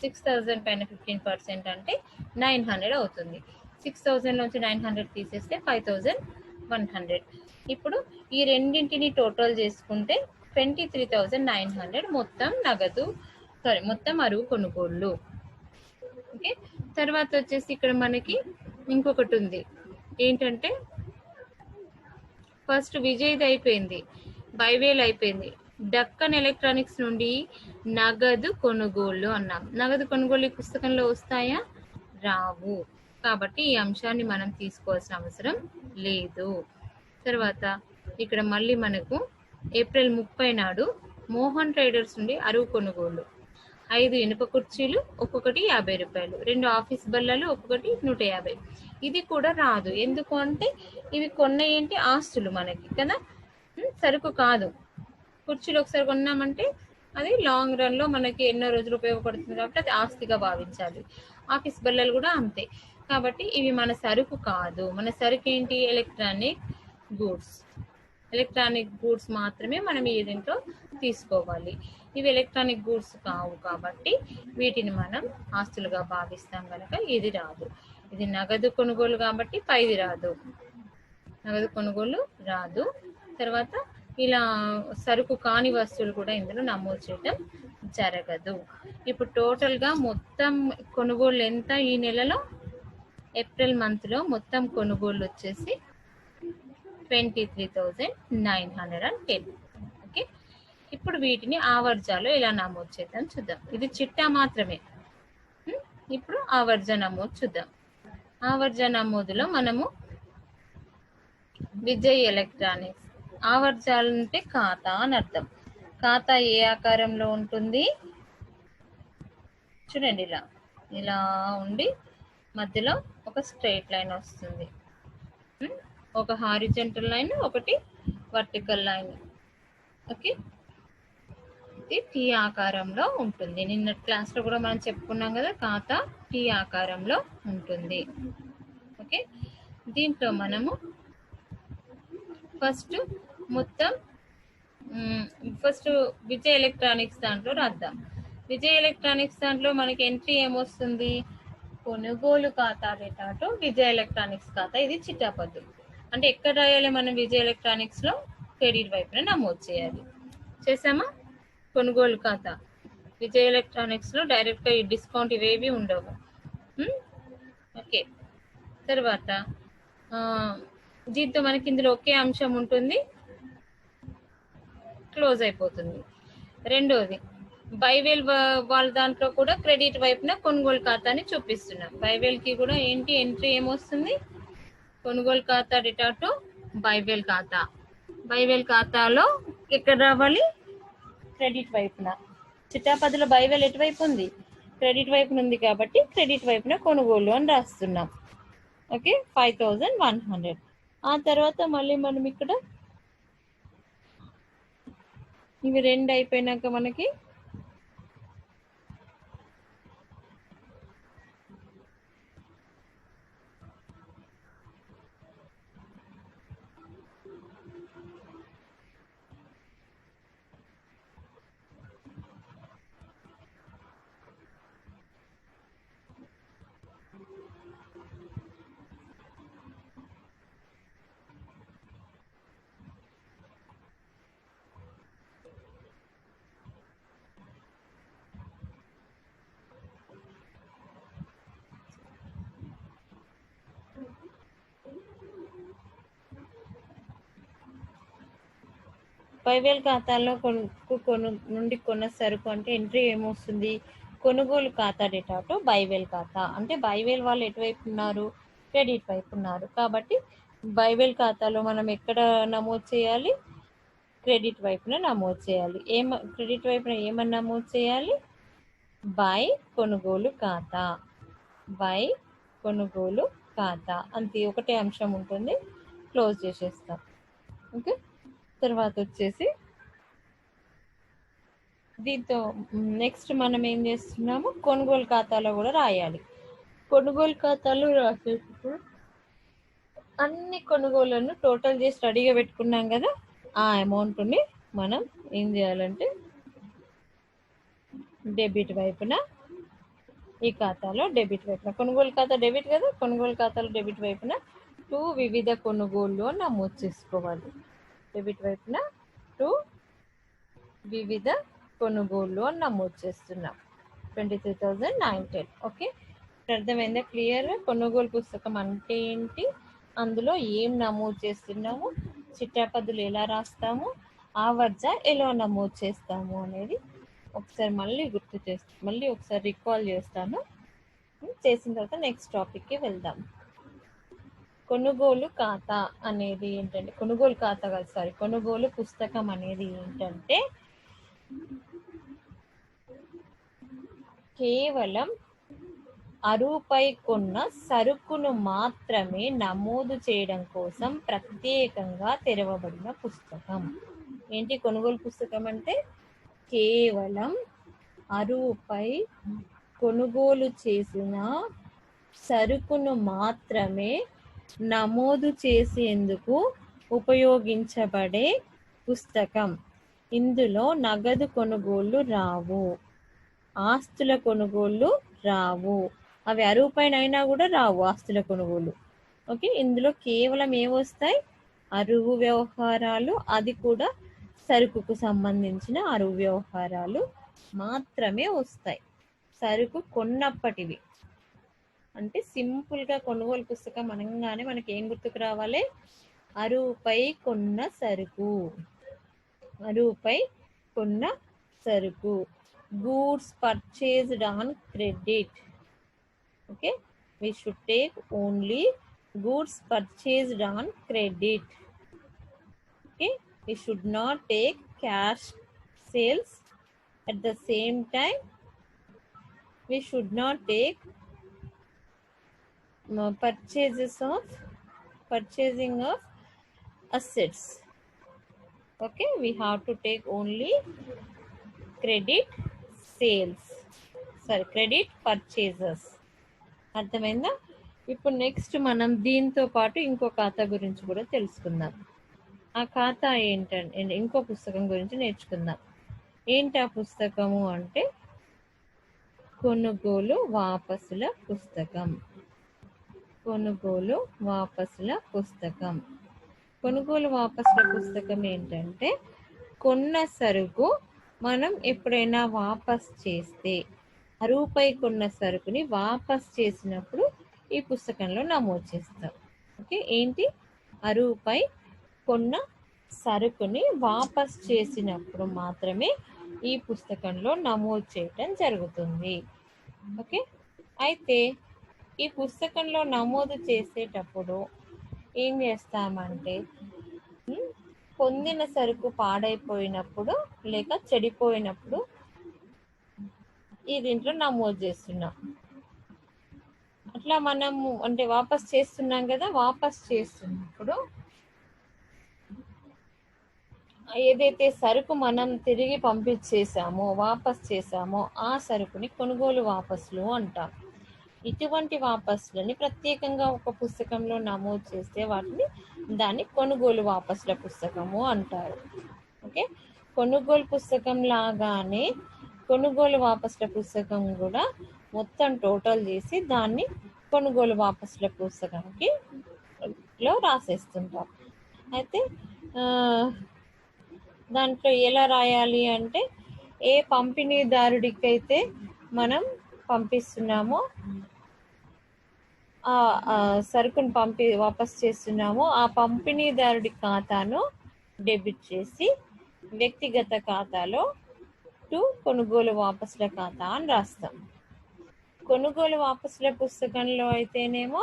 6000 పైన 15% అంటే 900 అవుతుంది. 6000 నుంచి 900 తీసేస్తే 5100. ఇప్పుడు ఈ రెండింటిని టోటల్ చేసుకుంటే 23,900 మొత్తం నగదు, మొత్తం అరువు కొనుగోళ్ళు. ఓకే, తర్వాత వచ్చేసి ఇక్కడ మనకి ఇంకొకటి ఉంది. ఏంటంటే ఫస్ట్ విజయ్ది అయిపోయింది, బైవేల్ అయిపోయింది. డక్కన్ ఎలక్ట్రానిక్స్ నుండి నగదు కొనుగోళ్ళు అన్నాం. నగదు కొనుగోలు ఈ పుస్తకంలో వస్తాయా? రావు. కాబట్టి ఈ అంశాన్ని మనం తీసుకోవాల్సిన అవసరం లేదు. తర్వాత ఇక్కడ మళ్ళీ మనకు ఏప్రిల్ 30 నాడు మోహన్ ట్రేడర్స్ నుండి అరువు కొనుగోలు. 5 ఇనుప కుర్చీలు ఒక్కొక్కటి 50 రూపాయలు, 2 ఆఫీస్ బల్లలు ఒక్కొక్కటి 150. ఇది కూడా రాదు. ఎందుకు అంటే ఇవి కొన్న ఏంటి? ఆస్తులు మనకి కదా, సరుకు కాదు. కుర్చీలు ఒకసారి కొన్నామంటే అది లాంగ్ రన్ లో మనకి ఎన్నో రోజులు ఉపయోగపడుతుంది కాబట్టి అది ఆస్తిగా భావించాలి. ఆఫీస్ బల్లలు కూడా అంతే. కాబట్టి ఇవి మన సరుకు కాదు. మన సరుకు ఏంటి? Electronic goods. ఎలక్ట్రానిక్ గూడ్స్ మాత్రమే మనం ఈ దీంట్లో తీసుకోవాలి. ఇవి ఎలక్ట్రానిక్ గూడ్స్ కావు కాబట్టి వీటిని మనం ఆస్తులుగా భావిస్తాం కనుక ఇది రాదు. ఇది నగదు కొనుగోలు కాబట్టి పైది రాదు, నగదు కొనుగోలు రాదు. తర్వాత ఇలా సరుకు కాని వస్తువులు కూడా ఇందులో నమోదు చేయడం జరగదు. ఇప్పుడు టోటల్గా మొత్తం కొనుగోలు ఎంత ఈ నెలలో? ఏప్రిల్ మంత్లో మొత్తం కొనుగోలు వచ్చేసి 23,910. ఓకే, ఇప్పుడు వీటిని ఆవర్జాలో ఎలా నమోదు చేద్దాం చూద్దాం. ఇది చిట్టా మాత్రమే. ఇప్పుడు ఆవర్జ నమోదు చూద్దాం. ఆవర్జ నమోదులో మనము విజయ్ ఎలక్ట్రానిక్స్, ఆవర్జాలు అంటే ఖాతా అని అర్థం. ఖాతా ఏ ఆకారంలో ఉంటుంది? చూడండి, ఇలా ఇలా ఉండి మధ్యలో ఒక స్ట్రైట్ లైన్ వస్తుంది, ఒక హారిజంటల్ లైన్, ఒకటి వర్టికల్ లైన్. ఓకే, ఇది టీ ఆకారంలో ఉంటుంది. నిన్న క్లాస్లో కూడా మనం చెప్పుకున్నాం కదా, ఖాతా టీ ఆకారంలో ఉంటుంది. ఓకే, దీంట్లో మనము ఫస్ట్ విజయ్ ఎలక్ట్రానిక్స్ దాంట్లో రాద్దాం. విజయ్ ఎలక్ట్రానిక్స్ దాంట్లో మనకి ఎంట్రీ ఏమొస్తుంది? కొనుగోలు ఖాతా డేటాతో విజయ్ ఎలక్ట్రానిక్స్ ఖాతా. ఇది చిట్టాపద్దు. అంటే ఎక్కడ రాయాలి మనం? విజయ్ ఎలక్ట్రానిక్స్ లో క్రెడిట్ వైపున నమోదు చేయాలి. చేసామా? కొనుగోలు ఖాతా విజయ్ ఎలక్ట్రానిక్స్ లో డైరెక్ట్ గా ఈ డిస్కౌంట్ ఇవేవి ఉండవు. ఓకే, తర్వాత దీంతో మనకి ఇందులో ఒకే అంశం ఉంటుంది, క్లోజ్ అయిపోతుంది. రెండోది బైవేల్ వాళ్ళ దాంట్లో కూడా క్రెడిట్ వైపున కొనుగోలు ఖాతాని చూపిస్తున్నాం. బైవేల్ కి కూడా ఏంటి ఎంట్రీ ఏమొస్తుంది? కొనుగోలు ఖాతా డేటా టు బైవేల్ ఖాతా. బైవేల్ ఖాతాలో ఎక్కడ రావాలి? క్రెడిట్ వైపున. చిట్టాపద్దులో బైవేల్ ఎటువైపు ఉంది? క్రెడిట్ వైపున ఉంది కాబట్టి క్రెడిట్ వైపున కొనుగోలు అని రాస్తున్నాం. ఓకే, 5100. ఆ తర్వాత మళ్ళీ మనం ఇక్కడ ఇవి 2 అయిపోయినాక మనకి పైవేల్ ఖాతాలో నుండి కొన్న సరుకు అంటే ఎంట్రీ ఏమొస్తుంది? కొనుగోలు ఖాతా డేటా టు బైవేల్ ఖాతా. అంటే బైవేల్ వాళ్ళు ఎటువైపు ఉన్నారు? క్రెడిట్ వైపు ఉన్నారు. కాబట్టి బైవేల్ ఖాతాలో మనం ఎక్కడ నమోదు చేయాలి? క్రెడిట్ వైపున నమోదు చేయాలి. క్రెడిట్ వైపున ఏమని నమోదు చేయాలి? బై కొనుగోలు ఖాతా. బై కొనుగోలు ఖాతా అంతే, ఒకటే అంశం ఉంటుంది. క్లోజ్ చేసేస్తాం. ఓకే, తర్వాత వచ్చేసి దీంతో నెక్స్ట్ మనం ఏం చేస్తున్నాము, కొనుగోలు ఖాతాలో కూడా రాయాలి. కొనుగోలు ఖాతాలో రాసేటప్పుడు అన్ని కొనుగోళ్లను టోటల్ చేసి రెడీగా పెట్టుకున్నాం కదా, ఆ అమౌంట్ని మనం ఏం చేయాలంటే డెబిట్ వైపున, ఈ ఖాతాలో డెబిట్ వైపున, కొనుగోలు ఖాతా డెబిట్ కదా, కొనుగోలు ఖాతాలో డెబిట్ వైపున వివిధ కొనుగోళ్లు అని నమోదు చేసుకోవాలి. డెబిట్ వైపున వివిధ కొనుగోళ్లు అని నమోదు చేస్తున్నాం. 23,910. ఓకే, అర్థమైందా? క్లియర్? కొనుగోలు పుస్తకం అంటే ఏంటి, అందులో ఏం నమోదు చేస్తున్నాము, చిట్టాపద్దులు ఎలా రాస్తాము, ఆవర్జ ఎలా నమోదు చేస్తాము అనేది ఒకసారి మళ్ళీ ఒకసారి రికాల్ చేస్తాను. చేసిన తర్వాత నెక్స్ట్ టాపిక్కి వెళ్దాం. కొనుగోలు ఖాతా అనేది ఏంటంటే, కొనుగోలు పుస్తకం అనేది ఏంటంటే కేవలం అరువుపై కొన్న సరుకును మాత్రమే నమోదు చేయడం కోసం ప్రత్యేకంగా తెరవబడిన పుస్తకం. ఏంటి కొనుగోలు పుస్తకం అంటే? కేవలం అరువుపై కొనుగోలు చేసిన సరుకును మాత్రమే నమోదు చేసేందుకు ఉపయోగించబడే పుస్తకం. ఇందులో నగదు కొనుగోళ్లు రావు, ఆస్తుల కొనుగోళ్లు రావు, అవి అరువు పైన అయినా కూడా రావు ఆస్తుల కొనుగోలు. ఓకే, ఇందులో కేవలం ఏమొస్తాయి? అరువు వ్యవహారాలు, అది కూడా సరుకుకు సంబంధించిన అరువు వ్యవహారాలు మాత్రమే వస్తాయి. సరుకు కొన్నప్పటివి. అంటే సింపుల్గా కొనుగోలు పుస్తకం అనగానే మనకి ఏం గుర్తుకు రావాలి? అరువుపై కొన్న సరుకు, అరువుపై కొన్న సరుకు. Goods purchased on credit. Okay, we should take only goods purchased on credit. Okay, we should not take cash sales. At the same time, we should not take purchasing of assets. Okay, we have to take only credit purchases. అర్థమైందా? ఇప్పుడు నెక్స్ట్ మనం దీంతో పాటు ఇంకో ఖాతా గురించి కూడా తెలుసుకుందాం. ఆ ఖాతా ఏంటంటే, ఇంకో పుస్తకం గురించి నేర్చుకుందాం. ఏంటి ఆ పుస్తకము అంటే కొనుగోలు వాపసుల పుస్తకం. కొనుగోలు వాపసుల పుస్తకం. కొనుగోలు వాపసుల పుస్తకం ఏంటంటే, కొన్న సరుకు మనం ఎప్పుడైనా వాపస్ చేస్తే, అరువుపై కొన్న సరుకుని వాపస్ చేసినప్పుడు ఈ పుస్తకంలో నమోదు చేస్తాం. ఓకే, ఏంటి? అరువుపై కొన్న సరుకుని వాపస్ చేసినప్పుడు మాత్రమే ఈ పుస్తకంలో నమోదు చేయటం జరుగుతుంది. ఓకే, అయితే ఈ పుస్తకంలో నమోదు చేసేటప్పుడు ఏం చేస్తామంటే, పొందిన సరుకు పాడైపోయినప్పుడు లేక చెడిపోయినప్పుడు ఈ దీంట్లో నమోదు చేస్తున్నాం. అట్లా మనము అంటే వాపస్ చేస్తున్నాం కదా, వాపస్ చేస్తున్నప్పుడు ఏదైతే సరుకు మనం తిరిగి పంపించేసామో వాపస్ చేసామో ఆ సరుకుని కొనుగోలు వాపసులు అంటాం. ఇటువంటి వాపసులని ప్రత్యేకంగా ఒక పుస్తకంలో నమోదు చేస్తే దాన్ని కొనుగోలు వాపసుల పుస్తకము అంటారు. ఓకే, కొనుగోలు పుస్తకం లాగానే కొనుగోలు వాపసుల పుస్తకం కూడా మొత్తం టోటల్ చేసి దాన్ని కొనుగోలు వాపసుల పుస్తకానికి లో రాసేస్తుంటాం. అయితే దాంట్లో ఎలా రాయాలి అంటే, ఏ పంపిణీదారుడికి అయితే మనం పంపిస్తున్నామో సరుకును వాపస్ చేస్తున్నామో ఆ పంపిణీదారుడి ఖాతాను డెబిట్ చేసి వ్యక్తిగత ఖాతాలో టు కొనుగోలు వాపసుల ఖాతా అని రాస్తాం. కొనుగోలు వాపసుల పుస్తకంలో అయితేనేమో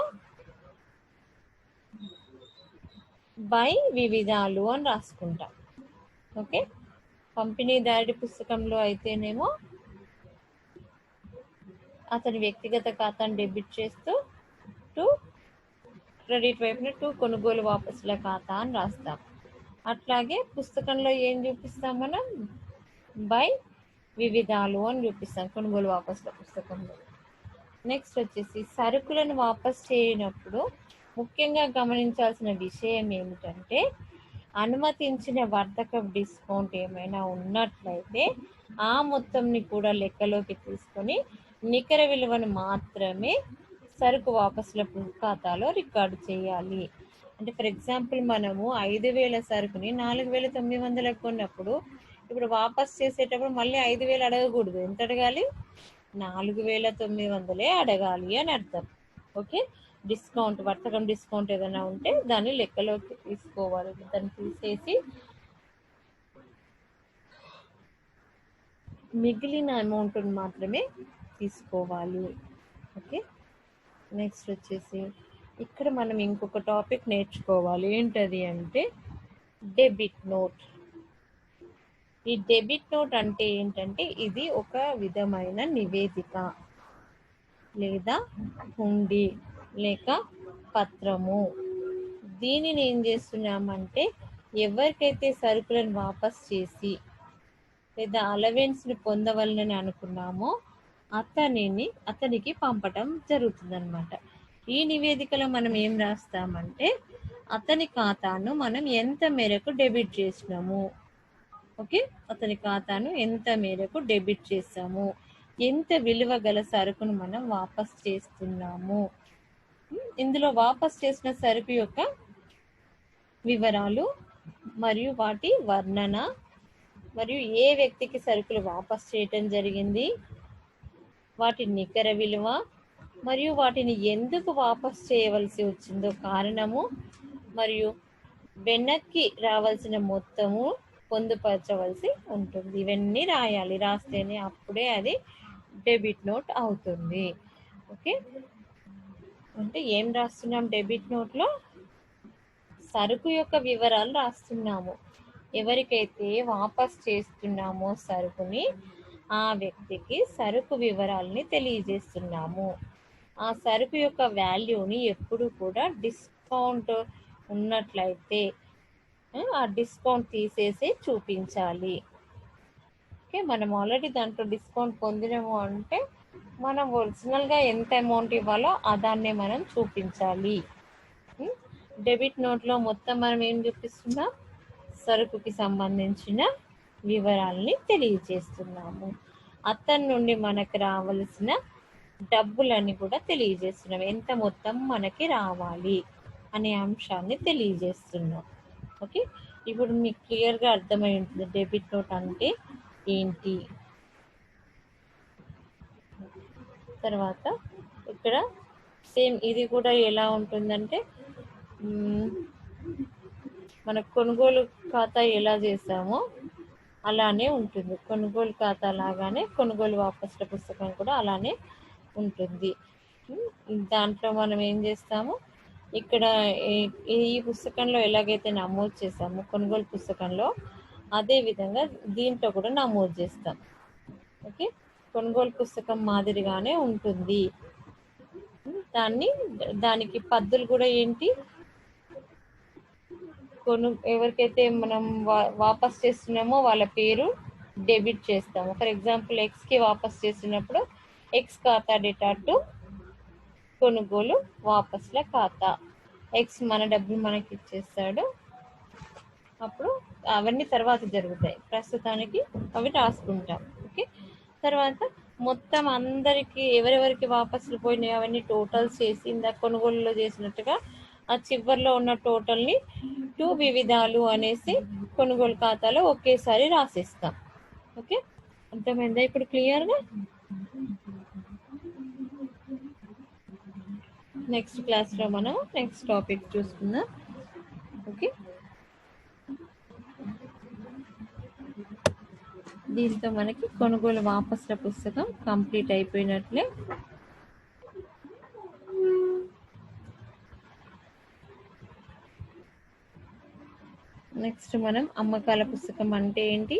బై వివిధాలు అని రాసుకుంటాం. ఓకే, పంపిణీదారుడి పుస్తకంలో అయితేనేమో అతని వ్యక్తిగత ఖాతాను డెబిట్ చేస్తూ టు క్రెడిట్ వైపున టు కొనుగోలు వాపసుల ఖాతా అని రాస్తాం. అట్లాగే పుస్తకంలో ఏం చూపిస్తాం మనం, బై వివిధాలు అని చూపిస్తాం కొనుగోలు వాపసుల పుస్తకంలో. నెక్స్ట్ వచ్చేసి సరుకులను వాపస్ చేయనప్పుడు ముఖ్యంగా గమనించాల్సిన విషయం ఏమిటంటే, అనుమతించిన వర్తకపు డిస్కౌంట్ ఏమైనా ఉన్నట్లయితే ఆ మొత్తంని కూడా లెక్కలోకి తీసుకొని నికర విలువను మాత్రమే సరుకు వాపసుల ఖాతాలో రికార్డు చేయాలి. అంటే ఫర్ ఎగ్జాంపుల్ మనము 5,000 సరుకుని 4,900 కొన్నప్పుడు ఇప్పుడు వాపస్ చేసేటప్పుడు మళ్ళీ 5,000 అడగకూడదు. ఎంత అడగాలి? 4,900 అడగాలి అని అర్థం. ఓకే, డిస్కౌంట్ వర్తకం డిస్కౌంట్ ఏదైనా ఉంటే దాన్ని లెక్కలోకి తీసుకోవాలి. దాన్ని తీసేసి మిగిలిన అమౌంట్ మాత్రమే తీసుకోవాలి. ఓకే, నెక్స్ట్ వచ్చేసి ఇక్కడ మనం ఇంకొక టాపిక్ నేర్చుకోవాలి. ఏంటది అంటే డెబిట్ నోట్. ఈ డెబిట్ నోట్ అంటే ఏంటంటే, ఇది ఒక విధమైన నివేదిక లేదా హుండీ లేక పత్రము. దీనిని ఏం చేస్తున్నామంటే, ఎవరికైతే సరుకులను వాపస్ చేసి లేదా అలవెన్స్ని పొందవలనని అనుకున్నామో అతనికి పంపటం జరుగుతుందన్నమాట. ఈ నివేదికలో మనం ఏం రాస్తామంటే, అతని ఖాతాను మనం ఎంత మేరకు డెబిట్ చేసినాము, ఓకే, అతని ఖాతాను ఎంత మేరకు డెబిట్ చేసాము, ఎంత విలువ గల సరుకును మనం వాపస్ చేస్తున్నాము, ఇందులో వాపస్ చేసిన సరుకు యొక్క వివరాలు మరియు వాటి వర్ణన, మరియు ఏ వ్యక్తికి సరుకులు వాపస్ చేయటం జరిగింది, వాటి నికర విలువ, మరియు వాటిని ఎందుకు వాపస్ చేయవలసి వచ్చిందో కారణము, మరియు వెనక్కి రావాల్సిన మొత్తము పొందుపరచవలసి ఉంటుంది. ఇవన్నీ రాయాలి. రాస్తేనే అప్పుడే అది డెబిట్ నోట్ అవుతుంది. ఓకే, అంటే ఏం రాస్తున్నాం డెబిట్ నోట్లో? సరుకు యొక్క వివరాలు రాస్తున్నాము. ఎవరికైతే వాపస్ చేస్తున్నామో సరుకుని ఆ వ్యక్తికి సరుకు వివరాలని తెలియజేస్తున్నాము. ఆ సరుకు యొక్క వాల్యూని ఎప్పుడు కూడా డిస్కౌంట్ ఉన్నట్లయితే ఆ డిస్కౌంట్ తీసేసి చూపించాలి. ఓకే, మనం ఆల్రెడీ దాంట్లో డిస్కౌంట్ పొందినాము అంటే మనం ఒరిజినల్గా ఎంత అమౌంట్ ఇవ్వాలో దాన్నే మనం చూపించాలి. డెబిట్ నోట్లో మొత్తం మనం ఏం చూపిస్తున్నాం? సరుకుకి సంబంధించిన వివరాలని తెలియజేస్తున్నాము. అతని నుండి మనకు రావాల్సిన డబ్బులని కూడా తెలియజేస్తున్నాం. ఎంత మొత్తం మనకి రావాలి అనే అంశాన్ని తెలియజేస్తున్నాం. ఓకే, ఇప్పుడు మీకు క్లియర్గా అర్థమై ఉంటుంది డెబిట్ నోట్ అంటే ఏంటి. తర్వాత ఇక్కడ సేమ్ ఇది కూడా ఎలా ఉంటుందంటే, మన కొనుగోలు ఖాతా ఎలా చేసామో అలానే ఉంటుంది. కొనుగోలు ఖాతా లాగానే కొనుగోలు వాపసుల పుస్తకం కూడా అలానే ఉంటుంది. దాంట్లో మనం ఏం చేస్తాము, ఇక్కడ ఈ పుస్తకంలో ఎలాగైతే నమోదు చేస్తామో కొనుగోలు పుస్తకంలో, అదే విధంగా దీంట్లో కూడా నమోదు చేస్తాం. ఓకే, కొనుగోలు పుస్తకం మాదిరిగానే ఉంటుంది. దానికి పద్ధతులు కూడా ఏంటి, ఎవరికైతే మనం వాపస్ చేస్తున్నామో వాళ్ళ పేరు డెబిట్ చేస్తాము. ఫర్ ఎగ్జాంపుల్ ఎక్స్కి వాపస్ చేసినప్పుడు ఎక్స్ ఖాతా డేటా టు కొనుగోలు వాపస్ల ఖాతా. ఎక్స్ మన డబ్బులు మనకి ఇచ్చేస్తాడు. అప్పుడు అవన్నీ తర్వాత జరుగుతాయి, ప్రస్తుతానికి అవి రాసుకుంటాం. ఓకే, తర్వాత మొత్తం అందరికి ఎవరెవరికి వాపసులు పోయినాయి అవన్నీ టోటల్స్ చేసి ఇందాక కొనుగోలులో చేసినట్టుగా ఆ చివరిలో ఉన్న టోటల్ని టు వివిధాలు అనేసి కొనుగోలు ఖాతాలో ఒకేసారి రాసేస్తాం. ఓకే, అర్థమైందా ఇప్పుడు క్లియర్గా? నెక్స్ట్ క్లాస్లో మనం నెక్స్ట్ టాపిక్ చూసుకుందాం. ఓకే, దీంతో మనకి కొనుగోలు వాపసుల పుస్తకం కంప్లీట్ అయిపోయినట్లే. నెక్స్ట్ మనం అమ్మకాల పుస్తకం అంటే ఏంటి,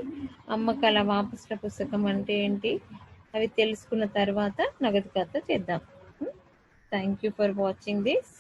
అమ్మకాల వాపసుల పుస్తకం అంటే ఏంటి అవి తెలుసుకున్న తర్వాత నగదు ఖాతా చేద్దాం. Thank you for watching this.